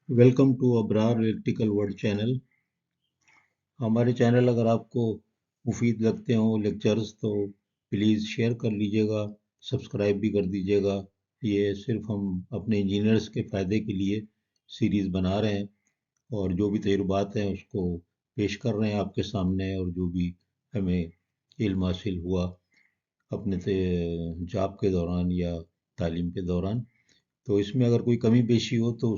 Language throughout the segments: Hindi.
Welcome to Abrar electrical world channel. हमारे चैनल अगर आपको मुफीद लगते हो लेक्चर्स तो प्लीज़ शेयर कर लीजिएगा, सब्सक्राइब भी कर दीजिएगा। ये सिर्फ हम अपने इंजीनियर्स के फ़ायदे के लिए सीरीज़ बना रहे हैं और जो भी तजुर्बात हैं उसको पेश कर रहे हैं आपके सामने, और जो भी हमें इल्म हासिल हुआ अपने से जॉब के दौरान या तालीम के दौरान, तो इसमें अगर कोई कमी पेशी हो तो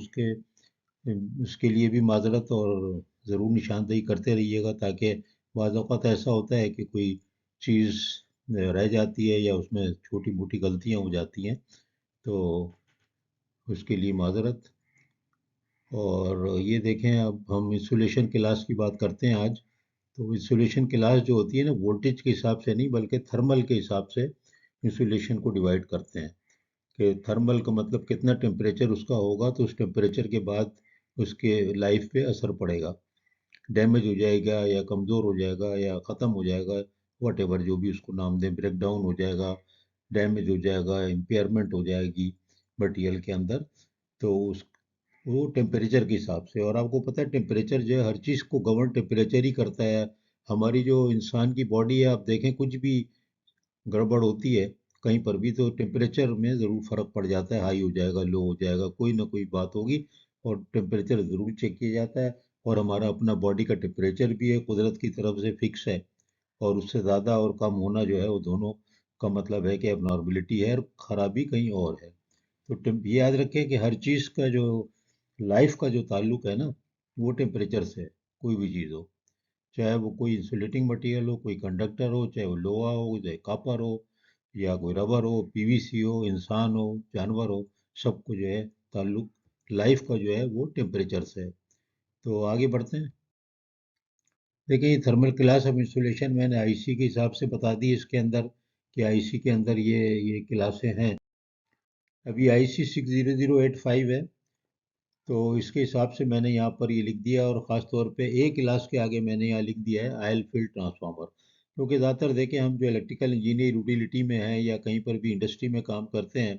उसके लिए भी माजरत, और ज़रूर निशानदेही करते रहिएगा, ताकि बाज़ औक़ात ऐसा होता है कि कोई चीज़ रह जाती है या उसमें छोटी मोटी गलतियाँ हो जाती हैं, तो उसके लिए माजरत। और ये देखें, अब हम इंसुलेशन क्लास की बात करते हैं आज। तो इंसुलेशन क्लास जो होती है ना, वोल्टेज के हिसाब से नहीं बल्कि थर्मल के हिसाब से इंसुलेशन को डिवाइड करते हैं। कि थर्मल का मतलब कितना टेम्परेचर उसका होगा तो उस टेम्परेचर के बाद उसके लाइफ पे असर पड़ेगा, डैमेज हो जाएगा या कमज़ोर हो जाएगा या ख़त्म हो जाएगा, वट एवर जो भी उसको नाम दें, ब्रेक डाउन हो जाएगा, डैमेज हो जाएगा, इम्पेयरमेंट हो जाएगी मटेरियल के अंदर। तो उस वो टेम्परेचर के हिसाब से, और आपको पता है टेम्परेचर जो है हर चीज़ को गवर्न टेम्परेचर ही करता है। हमारी जो इंसान की बॉडी है, आप देखें कुछ भी गड़बड़ होती है कहीं पर भी तो टेम्परेचर में ज़रूर फ़र्क पड़ जाता है, हाई हो जाएगा, लो हो जाएगा, कोई ना कोई बात होगी, और टेम्परेचर ज़रूर चेक किया जाता है। और हमारा अपना बॉडी का टेम्परेचर भी है, कुदरत की तरफ से फिक्स है, और उससे ज़्यादा और कम होना जो है वो दोनों का मतलब है कि अब नॉर्मलिटी है और ख़राबी कहीं और है। तो ये याद रखें कि हर चीज़ का जो लाइफ का जो ताल्लुक है ना, वो टेम्परेचर से है। कोई भी चीज़ हो, चाहे वो कोई इंसुलेटिंग मटेरियल हो, कोई कंडक्टर हो, चाहे वो लोहा हो, चाहे कॉपर हो, या कोई रबर हो, पीवीसी हो, इंसान हो, जानवर हो, सबको जो है ताल्लुक लाइफ का जो है वो टेम्परेचर से है। तो आगे बढ़ते हैं। देखिए, ये थर्मल क्लास ऑफ इंसुलेशन मैंने आईसी के हिसाब से बता दी इसके अंदर, कि आईसी के अंदर ये क्लासें हैं। अभी आईसी 60085 है, तो इसके हिसाब से मैंने यहाँ पर ये लिख दिया, और ख़ास तौर पे ए क्लास के आगे मैंने यहाँ लिख दिया है आयल फील्ड ट्रांसफार्मर। क्योंकि ज़्यादातर देखें, हम जो इलेक्ट्रिकल इंजीनियर यूटिलिटी में हैं या कहीं पर भी इंडस्ट्री में काम करते हैं,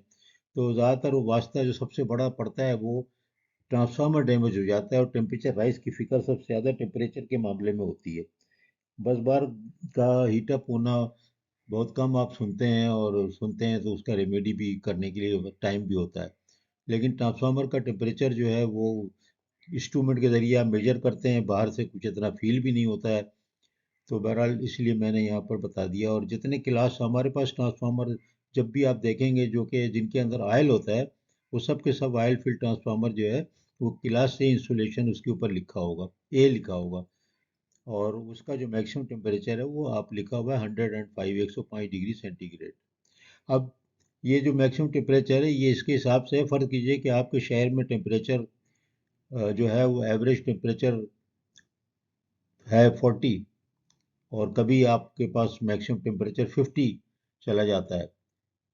तो ज़्यादातर वो वास्ता जो सबसे बड़ा पड़ता है वो ट्रांसफार्मर डैमेज हो जाता है, और टेम्परेचर राइज की फिक्र सबसे ज़्यादा टेम्परेचर के मामले में होती है। बस बार का हीटअप होना बहुत कम आप सुनते हैं, और सुनते हैं तो उसका रेमेडी भी करने के लिए टाइम भी होता है। लेकिन ट्रांसफार्मर का टेम्परेचर जो है वो इंस्ट्रूमेंट के ज़रिए आप मेजर करते हैं, बाहर से कुछ इतना फील भी नहीं होता है। तो बहरहाल इसलिए मैंने यहाँ पर बता दिया। और जितने क्लास हमारे पास ट्रांसफार्मर जब भी आप देखेंगे जो कि जिनके अंदर ऑयल होता है, वो सब के सब ऑयल फील्ड ट्रांसफार्मर जो है वो क्लास से इंसुलेशन उसके ऊपर लिखा होगा, ए लिखा होगा, और उसका जो मैक्सिमम टेम्परेचर है वो आप लिखा हुआ है 105, 105 डिग्री सेंटीग्रेड। अब ये जो मैक्सिमम टेम्परेचर है ये इसके हिसाब से फ़र्ज़ कीजिए कि आपके शहर में टेम्परेचर जो है वो एवरेज टेम्परेचर है 40, और कभी आपके पास मैक्सिमम टेम्परेचर 50 चला जाता है।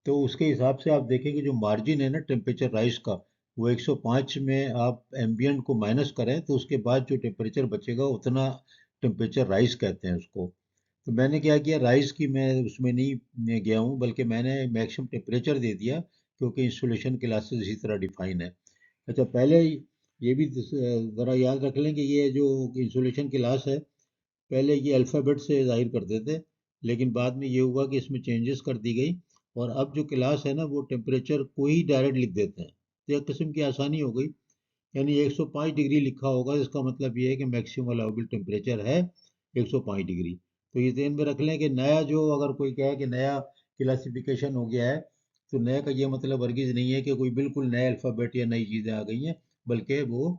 तो उसके हिसाब से आप देखेंगे जो मार्जिन है ना टेम्परेचर राइज का, वो 105 में आप एम्बियंट को माइनस करें तो उसके बाद जो टेम्परेचर बचेगा उतना टेम्परेचर राइज कहते हैं उसको। तो मैंने क्या किया, राइज की मैं उसमें नहीं गया हूँ, बल्कि मैंने मैक्सिमम टेम्परेचर दे दिया, क्योंकि इंसुलेशन क्लासेस इसी तरह डिफाइन है। अच्छा, पहले ये भी ज़रा याद रख लें कि ये जो इंसुलेशन क्लास है, पहले ये अल्फ़ाबेट से ज़ाहिर करते थे, लेकिन बाद में ये हुआ कि इसमें चेंजेस कर दी गई, और अब जो क्लास है ना वो टेम्परेचर को ही डायरेक्ट लिख देते हैं। तो एक किस्म की आसानी हो गई, यानी 105 डिग्री लिखा होगा, इसका मतलब ये है कि मैक्सिमम अलाउबल टेम्परेचर है 105 डिग्री। तो ये ध्यान में रख लें कि नया जो अगर कोई कहे कि नया क्लासिफिकेशन हो गया है, तो नए का ये मतलब हरगिज़ नहीं है कि कोई बिल्कुल नए अल्फ़ाबेट या नई चीज़ें आ गई हैं, बल्कि वो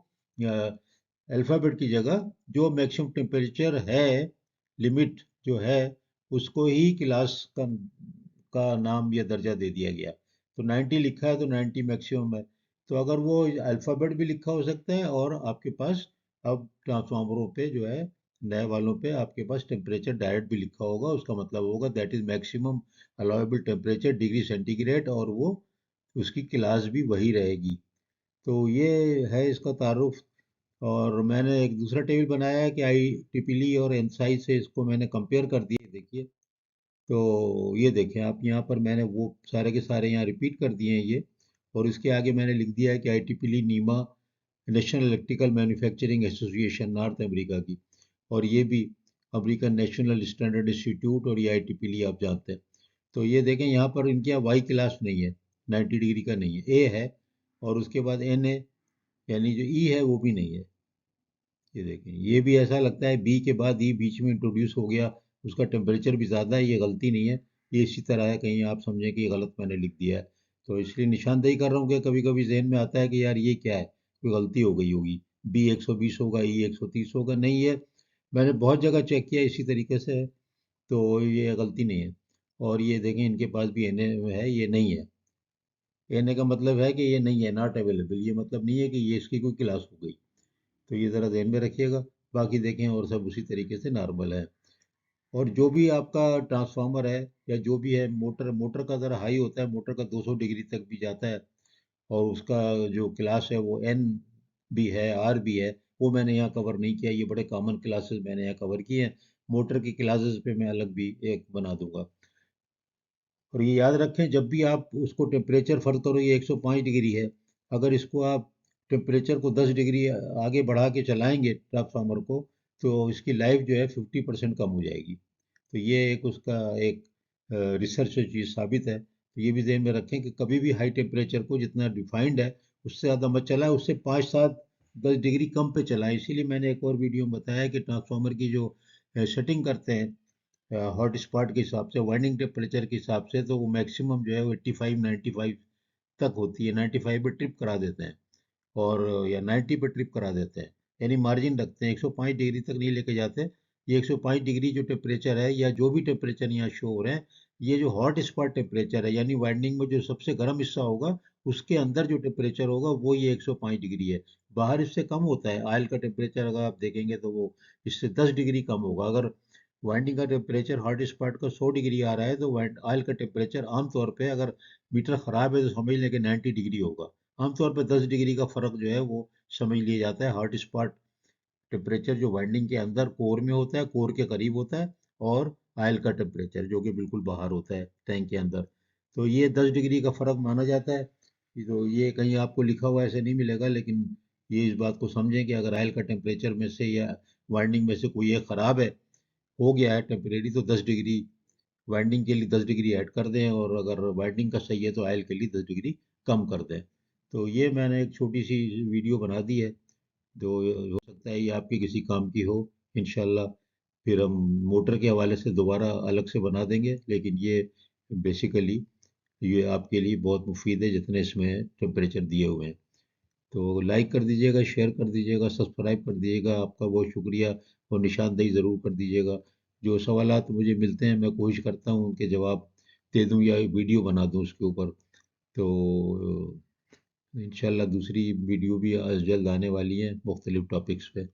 अल्फ़ाबेट की जगह जो मैक्सिमम टेम्परेचर है, लिमिट जो है, उसको ही क्लास का नाम या दर्जा दे दिया गया। तो 90 लिखा है तो 90 मैक्सिमम है। तो अगर वो अल्फ़ाबेट भी लिखा हो सकता है, और आपके पास अब ट्रांसफार्मरों पे जो है नए वालों पे आपके पास टेम्परेचर डायरेक्ट भी लिखा होगा, उसका मतलब होगा that is maximum allowable temperature degree centigrade, और वो उसकी क्लास भी वही रहेगी। तो ये है इसका तारुफ। और मैंने एक दूसरा टेबल बनाया है कि आई ट्रिपली और एनसाई से इसको मैंने कंपेयर कर दिया, देखिए। तो ये देखें आप, यहाँ पर मैंने वो सारे के सारे यहाँ रिपीट कर दिए हैं ये, और इसके आगे मैंने लिख दिया है कि I triple E NEMA national electrical manufacturing association north America की, और ये भी अमेरिकन नेशनल स्टैंडर्ड इंस्टीट्यूट और AITPL आप जानते हैं। तो ये देखें यहाँ पर इनके यहाँ वाई क्लास नहीं है, 90 डिग्री का नहीं है, ए है, और उसके बाद NA यानी जो ई है वो भी नहीं है। ये देखें, ये भी ऐसा लगता है बी के बाद ई बीच में इंट्रोड्यूस हो गया, उसका टेम्परेचर भी ज़्यादा है, ये गलती नहीं है, ये इसी तरह है, कहीं आप समझें कि ये गलत मैंने लिख दिया है। तो इसलिए निशानदेही कर रहा हूँ कि कभी कभी जहन में आता है कि यार ये क्या है, कोई गलती हो गई होगी, बी 120 होगा, ई 130 होगा, नहीं है, मैंने बहुत जगह चेक किया इसी तरीके से है, तो ये गलती नहीं है। और ये देखें इनके पास भी NA है, ये नहीं है। NA का मतलब है कि ये नहीं है, नॉट अवेलेबल, ये मतलब नहीं है कि ये इसकी कोई क्लास हो गई। तो ये ज़रा ध्यान में रखिएगा। बाकी देखें और सब उसी तरीके से नॉर्मल है। और जो भी आपका ट्रांसफार्मर है या जो भी है, मोटर मोटर का ज़रा हाई होता है, मोटर का 200 डिग्री तक भी जाता है, और उसका जो क्लास है वो N भी है, R भी है, वो मैंने यहाँ कवर नहीं किया, ये बड़े कॉमन क्लासेस मैंने यहाँ कवर किए हैं। मोटर की क्लासेस पे मैं अलग भी एक बना दूंगा। और ये याद रखें, जब भी आप उसको टेम्परेचर फर्क करो, ये 105 डिग्री है, अगर इसको आप टेम्परेचर को 10 डिग्री आगे बढ़ा के चलाएंगे ट्रांसफार्मर को, तो इसकी लाइफ जो है 50% कम हो जाएगी। तो ये एक उसका एक रिसर्च से चीज़ साबित है। तो ये भी ध्यान में रखें कि कभी भी हाई टेम्परेचर को जितना डिफाइंड है उससे ज़्यादा मत चलाएं, उससे 5 7 10 डिग्री कम पे चलाएं। इसीलिए मैंने एक और वीडियो में बताया कि ट्रांसफार्मर की जो सेटिंग करते हैं हॉट स्पॉट के हिसाब से, वाइंडिंग टेम्परेचर के हिसाब से, तो वो मैक्सिमम जो है वो 85 95 तक होती है, 95 पे ट्रिप करा देते हैं, और या 90 पे ट्रिप करा देते हैं, यानी मार्जिन रखते हैं, 105 डिग्री तक नहीं लेके जाते। ये 105 डिग्री जो टेम्परेचर है या जो भी टेम्परेचर यहाँ शो हो रहे हैं, ये जो हॉट स्पॉट टेम्परेचर है, यानी वाइंडिंग में जो सबसे गर्म हिस्सा होगा उसके अंदर जो टेम्परेचर होगा वो ये 105 डिग्री है। बाहर इससे कम होता है, ऑयल का टेम्परेचर अगर आप देखेंगे तो वो इससे 10 डिग्री कम होगा। अगर वाइंडिंग का टेम्परेचर हॉट स्पॉट का 100 डिग्री आ रहा है, तो ऑयल का टेम्परेचर आमतौर पे, अगर मीटर ख़राब है तो समझ लें कि 90 डिग्री होगा। आमतौर पर 10 डिग्री का फ़र्क जो है वो समझ लिया जाता है। हॉट स्पॉट टेम्परेचर जो वाइंडिंग के अंदर कोर में होता है, कोर के करीब होता है, और ऑयल का टेम्परेचर जो कि बिल्कुल बाहर होता है टैंक के अंदर, तो ये 10 डिग्री का फ़र्क माना जाता है। तो ये कहीं आपको लिखा हुआ ऐसे नहीं मिलेगा, लेकिन ये इस बात को समझें कि अगर ऑयल का टेम्परेचर में से या वाइंडिंग में से कोई एक ख़राब है, हो गया है टेम्परेरी, तो 10 डिग्री वाइंडिंग के लिए 10 डिग्री ऐड कर दें, और अगर वाइंडिंग का सही है तो ऑयल के लिए 10 डिग्री कम कर दें। तो ये मैंने एक छोटी सी वीडियो बना दी है, जो हो सकता है ये आपके किसी काम की हो इंशाल्लाह। फिर हम मोटर के हवाले से दोबारा अलग से बना देंगे, लेकिन ये बेसिकली ये आपके लिए बहुत मुफीद है जितने इसमें टेम्परेचर दिए हुए हैं। तो लाइक कर दीजिएगा, शेयर कर दीजिएगा, सब्सक्राइब कर दीजिएगा, आपका बहुत शुक्रिया, और निशानदेही ज़रूर कर दीजिएगा। जो सवालात मुझे मिलते हैं मैं कोशिश करता हूँ उनके जवाब दे दूँ या वीडियो बना दूँ उसके ऊपर। तो इंशाल्लाह दूसरी वीडियो भी आज जल्द आने वाली है मुख्तलिफ टॉपिक्स पे।